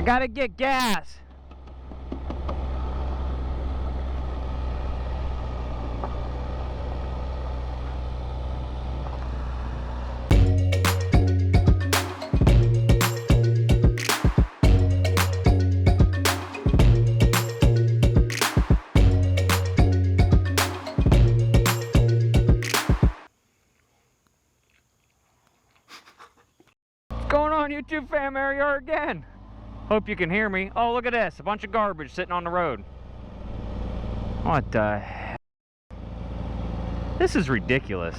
I gotta get gas. What's going on, YouTube fam? There you are again. Hope you can hear me. Oh, look at this. A bunch of garbage sitting on the road. What the heck? This is ridiculous.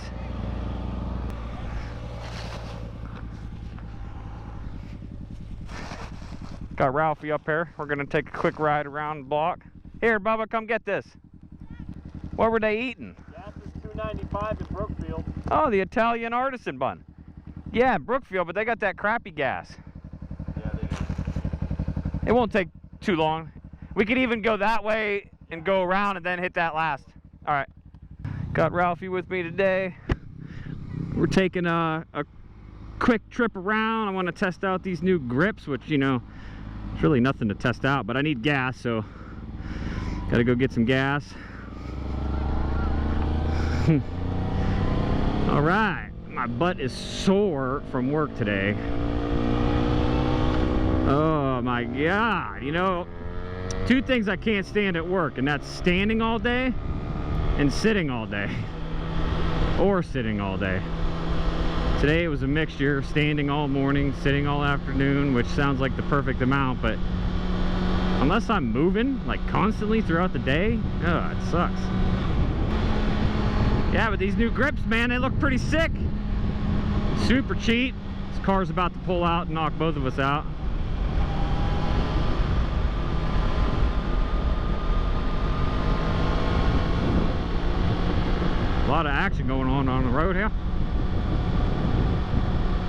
Got Ralphie up here. We're going to take a quick ride around the block. Here, Bubba, come get this. What were they eating? Gas is $2.95 in Brookfield. Oh, the Italian artisan bun. Yeah, Brookfield, but they got that crappy gas. Yeah, they do. It won't take too long. We could even go that way and go around and then hit that last. All right. Got Ralphie with me today. We're taking a quick trip around. I want to test out these new grips, which, you know, it's really nothing to test out, but I need gas, so got to go get some gas. All right. My butt is sore from work today. Oh my God. You know, two things I can't stand at work, and that's standing all day and sitting all day. Or sitting all day. Today it was a mixture, standing all morning, sitting all afternoon, which sounds like the perfect amount, but unless I'm moving like constantly throughout the day, oh, it sucks. Yeah, but these new grips, man, they look pretty sick. Super cheap. This car's about to pull out and knock both of us out. A lot of action going on the road here.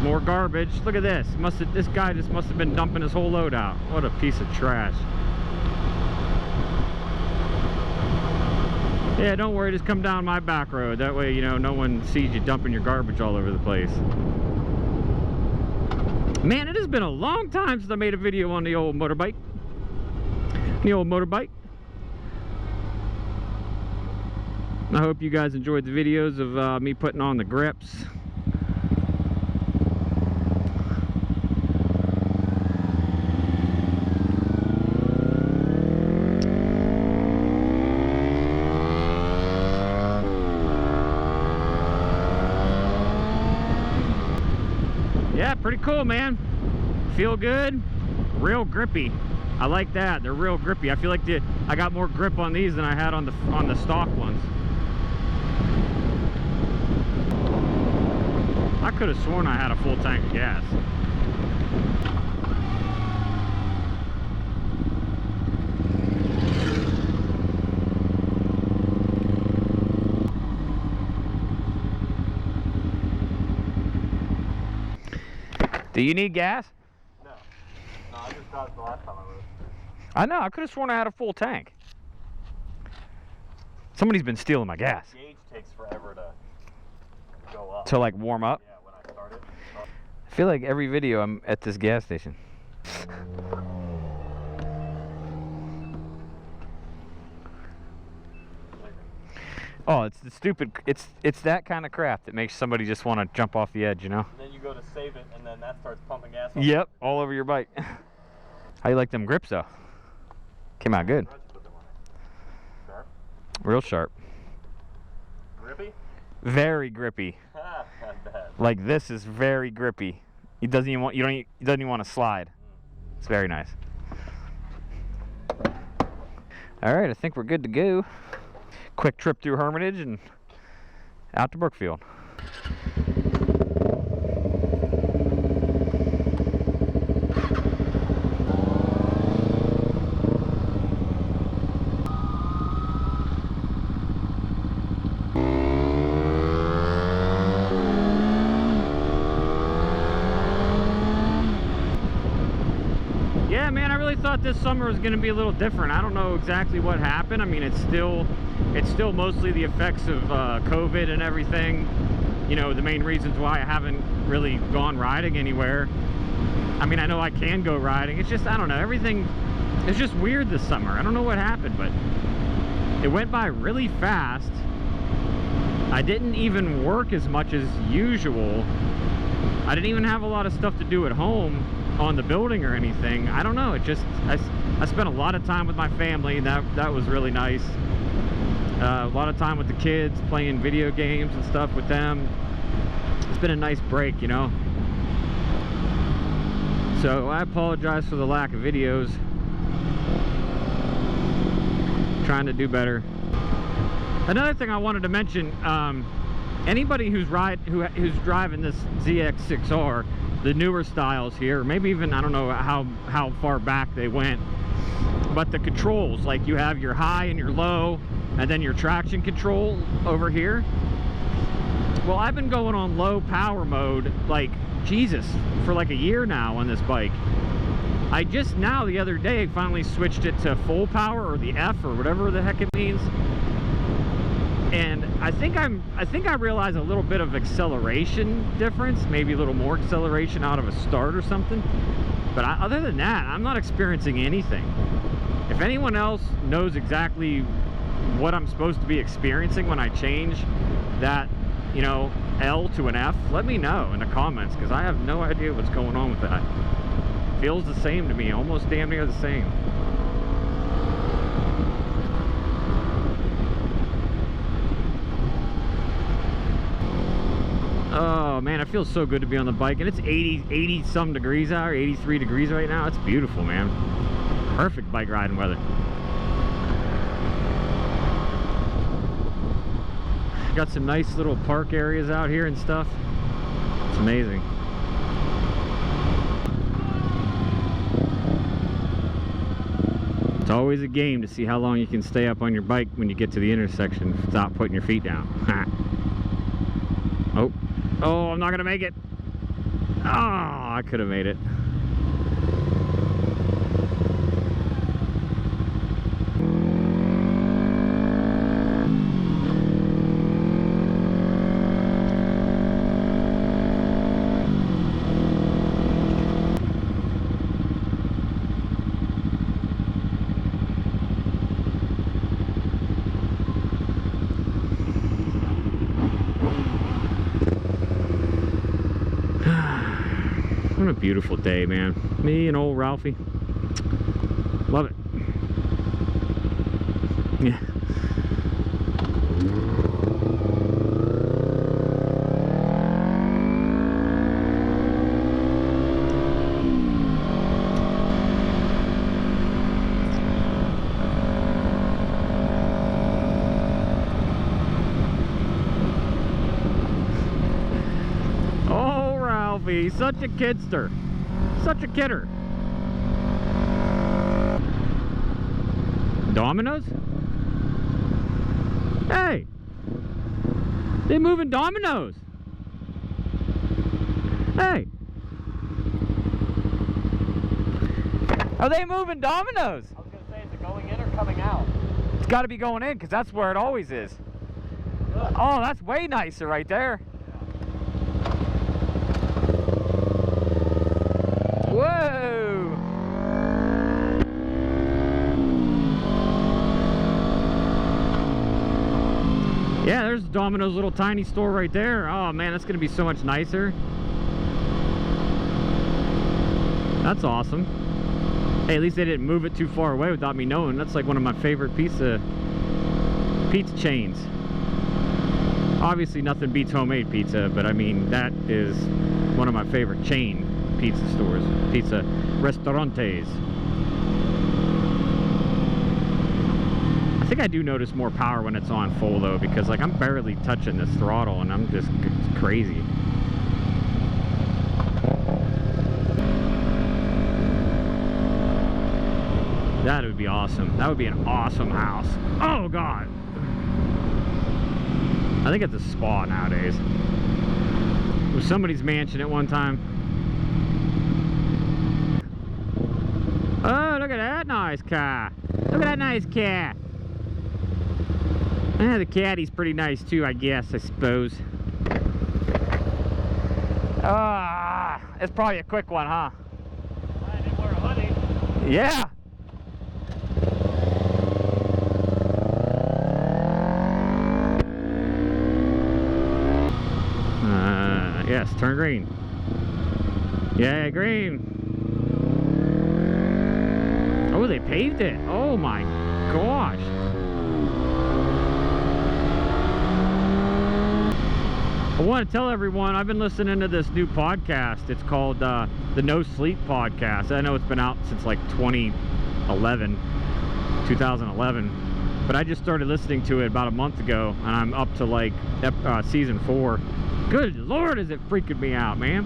More garbage. Look at this. This guy just must have been dumping his whole load out. What a piece of trash. Yeah, don't worry, just come down my back road. That way, you know, no one sees you dumping your garbage all over the place. Man, it has been a long time since I made a video on the old motorbike. I hope you guys enjoyed the videos of me putting on the grips. Yeah, pretty cool, man. Feel good, real grippy. I like that. They're real grippy. I feel like I got more grip on these than I had on the stock ones. I could have sworn I had a full tank of gas. Do you need gas? No. No, I just got it the last time I rode. I know. I could have sworn I had a full tank. Somebody's been stealing my gas. The gauge takes forever to go up. To like warm up? Yeah, when I start it. I feel like every video I'm at this gas station. Oh, it's the stupid, it's that kind of crap that makes somebody just want to jump off the edge, you know? And then you go to save it, and then that starts pumping gas. Yep, all over your bike. How you like them grips, though? Came out good. Sharp? Real sharp. Grippy? Very grippy. Not bad. Like this is very grippy. It doesn't even want, it doesn't even want to slide. It's very nice. All right, I think we're good to go. Quick trip through Hermitage and out to Brookfield. Yeah, man, I really thought this summer was going to be a little different. I don't know exactly what happened. I mean, it's still mostly the effects of COVID and everything. You know, the main reasons why I haven't really gone riding anywhere. I mean, I know I can go riding. It's just, I don't know, everything is just weird this summer. I don't know what happened, but it went by really fast. I didn't even work as much as usual. I didn't even have a lot of stuff to do at home on the building or anything. I don't know, it just, I spent a lot of time with my family, and that was really nice. A lot of time with the kids, playing video games and stuff with them. It's been a nice break, you know. So I apologize for the lack of videos. Trying to do better. Another thing I wanted to mention, anybody who's driving this ZX6R, the newer styles here, maybe even, I don't know how far back they went, but the controls, like you have your high and your low, and then your traction control over here. Well, I've been going on low power mode, like, Jesus, for like a year now on this bike. I just now, the other day, finally switched it to full power, or the F, or whatever the heck it means. And I think I realized a little bit of acceleration difference, maybe a little more acceleration out of a start or something. But other than that, I'm not experiencing anything. If anyone else knows exactly what I'm supposed to be experiencing when I change that, you know, L to an F, let me know in the comments, because I have no idea what's going on with that. Feels the same to me, almost damn near the same. Oh man, it feels so good to be on the bike, and it's 80 some degrees out, or 83 degrees right now. It's beautiful, man. Perfect bike riding weather. Got some nice little park areas out here and stuff. It's amazing. It's always a game to see how long you can stay up on your bike when you get to the intersection without putting your feet down. Oh, I'm not gonna make it. Oh, I could have made it. What a beautiful day, man. Me and old Ralphie. Love it. Yeah. He's such a kidster. Such a kidder. Dominoes? Hey! They moving dominoes! Hey! Are they moving dominoes? I was going to say, is it going in or coming out? It's got to be going in, because that's where it always is. Good. Oh, that's way nicer right there. Whoa! Yeah, there's Domino's little tiny store right there. Oh man, that's gonna be so much nicer. That's awesome. Hey, at least they didn't move it too far away without me knowing. That's like one of my favorite pizza chains. Obviously nothing beats homemade pizza, but I mean, that is one of my favorite chain pizza stores, pizza restaurantes. I think I do notice more power when it's on full though, because like I'm barely touching this throttle and I'm just, it's crazy. That would be awesome. That would be an awesome house. Oh God. I think it's a spa nowadays. It was somebody's mansion at one time. Oh, look at that nice car. Look at that nice cat. Yeah, the caddy's pretty nice too, I guess, I suppose. Ah, it's probably a quick one, huh? Yeah. Yes, turn green. Yeah, green. Oh, they paved it. Oh my gosh. I want to tell everyone I've been listening to this new podcast. It's called the No Sleep Podcast. I know it's been out since like 2011, but I just started listening to it about a month ago, and I'm up to like season 4. Good Lord, is it freaking me out, man.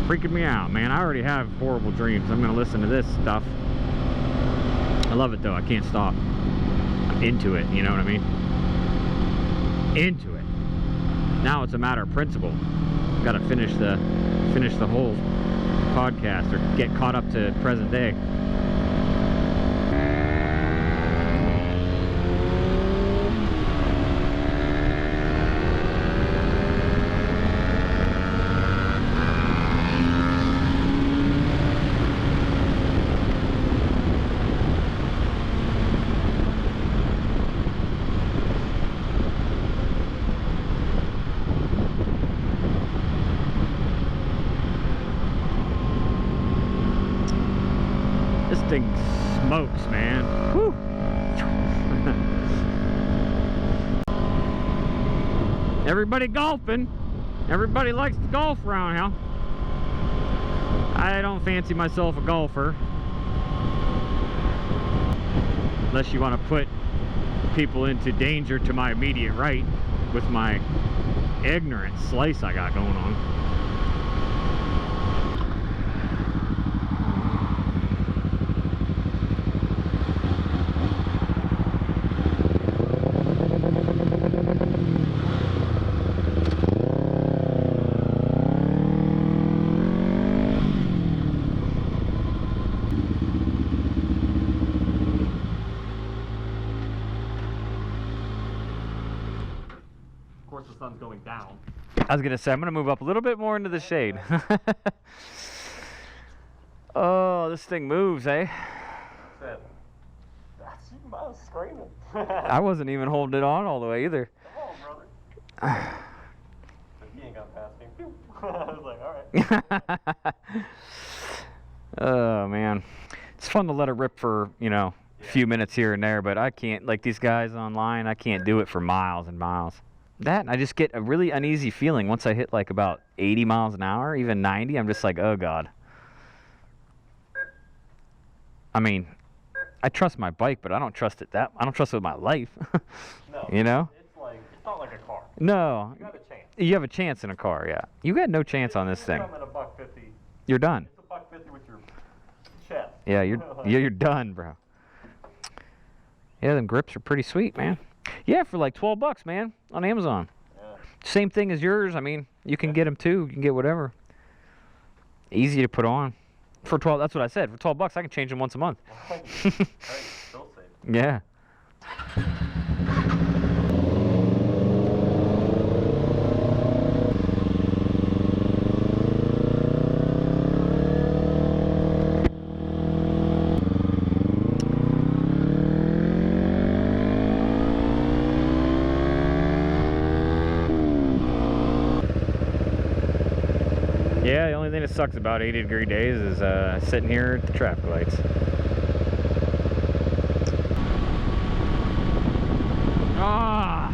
Freaking me out, man. I already have horrible dreams. I'm going to listen to this stuff. I love it though. I can't stop. I'm into it, you know what I mean? Into it. Now it's a matter of principle. Got to finish the whole podcast or get caught up to present day. This thing smokes, man. Whew. Everybody golfing. Everybody likes to golf around here. I don't fancy myself a golfer. Unless you want to put people into danger to my immediate right with my ignorant slice I got going on. The sun's going down. I was gonna say I'm gonna move up a little bit more into the shade. Oh, this thing moves, eh? Said, I was screaming. I wasn't even holding it on all the way either. Come on, brother. He ain't got past me. I was like, all right. Oh man, it's fun to let it rip for, you know, a few minutes here and there, but I can't, like these guys online, I can't do it for miles and miles. That, I just get a really uneasy feeling once I hit like about 80 miles an hour, even 90. I'm just like, oh god. I mean, I trust my bike, but I don't trust it I don't trust it with my life. No, you know? It's not like a car. No. You got a chance. You have a chance in a car, yeah. You got no chance on this thing. Come at a $1.50. You're done. It's a $1.50 with your chest. Yeah, you're done, bro. Yeah, them grips are pretty sweet, man. Yeah, for like $12, man, on Amazon. Yeah. Same thing as yours. I mean, you can get them too. You can get whatever. Easy to put on. For 12, that's what I said. For $12, I can change them once a month. Hey, still safe. Yeah. Yeah, the only thing that sucks about 80-degree days is sitting here at the traffic lights. Ah,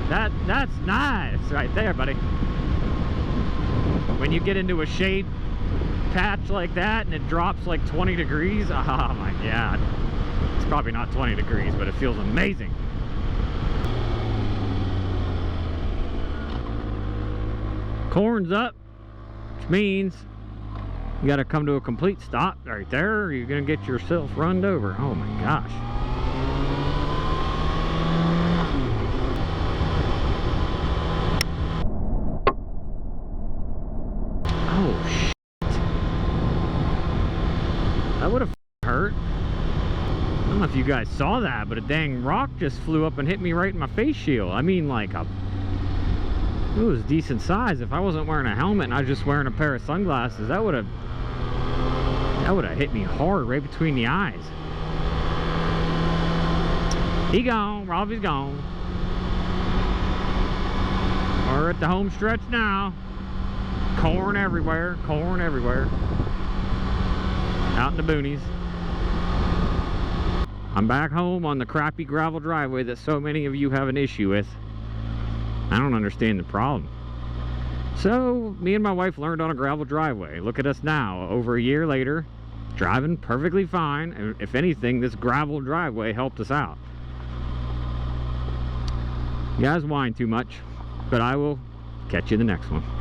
that's nice right there, buddy. When you get into a shade patch like that and it drops like 20 degrees, oh my god. It's probably not 20 degrees, but it feels amazing. Corn's up, which means you got to come to a complete stop right there, or you're going to get yourself runned over. Oh my gosh. Oh shit. That would have hurt. I don't know if you guys saw that, but a dang rock just flew up and hit me right in my face shield. I mean, like it was decent size. If I wasn't wearing a helmet and I was just wearing a pair of sunglasses, that would have That would have hit me hard right between the eyes. He gone. Robbie's gone. We're at the home stretch now. Corn everywhere. Corn everywhere. Out in the boonies. I'm back home on the crappy gravel driveway that so many of you have an issue with. I don't understand the problem. So, me and my wife learned on a gravel driveway. Look at us now, over a year later, driving perfectly fine. And if anything, this gravel driveway helped us out. You guys whine too much, but I will catch you in the next one.